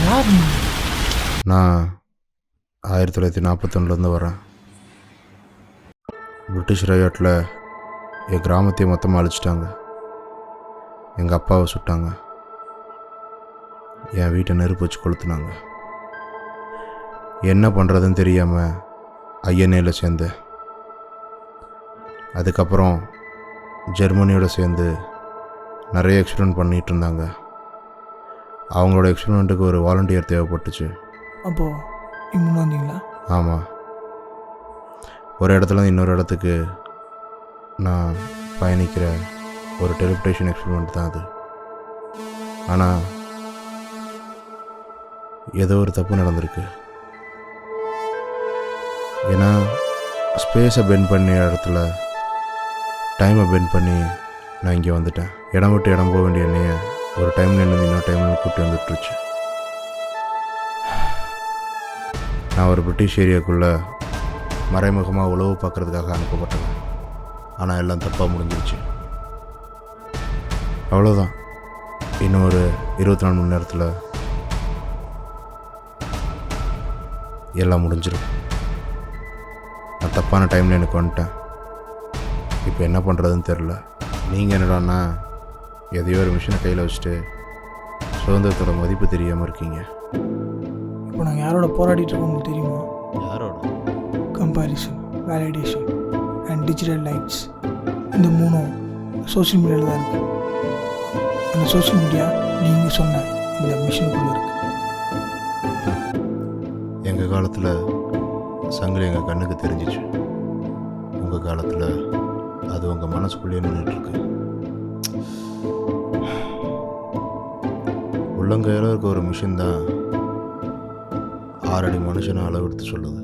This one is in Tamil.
யார் நீ? நான் 1941 வரேன். பிரிட்டிஷ் ரையாட்டில் என் கிராமத்தையே மொத்தமாக அழிச்சிட்டாங்க. எங்கள் அப்பாவை சுட்டாங்க. என் வீட்டை நெருப்பு வச்சு கொளுத்துனாங்க. என்ன பண்ணுறதுன்னு தெரியாமல் ஐஎன்ஏயில் சேர்ந்தேன். அதுக்கப்புறம் ஜெர்மனியோடு சேர்ந்து நிறைய எக்ஸ்பெரிமெண்ட் பண்ணிகிட்டு இருந்தாங்க. அவங்களோட எக்ஸ்பெரிமெண்ட்டுக்கு ஒரு வாலண்டியர் தேவைப்பட்டுச்சு. அப்போது நீங்கள் வந்தீங்களா? ஆமாம். ஒரு இடத்துலேருந்து இன்னொரு இடத்துக்கு நான் பயணிக்கிற ஒரு டெலிபோர்டேஷன் எக்ஸ்பெரிமெண்ட் தான் அது. ஆனால் ஏதோ ஒரு தப்பு நடந்திருக்கு. ஏன்னா ஸ்பேஸை பெண்ட் பண்ணிய இடத்துல டைமை பெண்ட் பண்ணி நான் இங்கே வந்துட்டேன். இடம் விட்டு இடம் போக வேண்டிய என்னைய ஒரு டைமில் இருந்து இன்னொரு டைமில் கூட்டி வந்துட்டுருச்சு. நான் ஒரு பிரிட்டிஷ் ஏரியாவுக்குள்ளே மறைமுகமாக உளவு பார்க்குறதுக்காக அனுப்பப்பட்டேன். ஆனால் எல்லாம் தப்பாக முடிஞ்சிருச்சு. அவ்வளோதான். இன்னும் ஒரு 24 மணி நேரத்தில் எல்லாம் முடிஞ்சிடும். நான் தப்பான டைமில் எனக்கு வந்துட்டேன். இப்போ என்ன பண்ணுறதுன்னு தெரில. நீங்கள் என்னடான்னா எதையோ ஒரு மிஷினை கையில் வச்சுட்டு சுதந்திரத்தோட மதிப்பு தெரியாமல் இருக்கீங்க. இப்போ நாங்கள் யாரோட போராடிட்டு இருக்கோம் உங்களுக்கு தெரியுமா? யாரோட? Comparison, validation and digital lights. இந்த மூணும் சோஷியல் மீடியாவில் தான் இருக்குது. அந்த சோஷியல் மீடியா நீங்கள் சொன்ன இந்த மிஷினுக்குள்ளே இருக்குது. எங்கள் காலத்தில் சங்கிலி எங்கள் கண்ணுக்கு தெரிஞ்சிச்சு. உங்கள் காலத்தில் அது உங்கள் மனசுக்குள்ளேயே நின்றுட்டுருக்கு. உள்ளங்கையில் இருக்க ஒரு மிஷின் தான் 6 அடி மனுஷனை அளவெடுத்து சொல்லுது.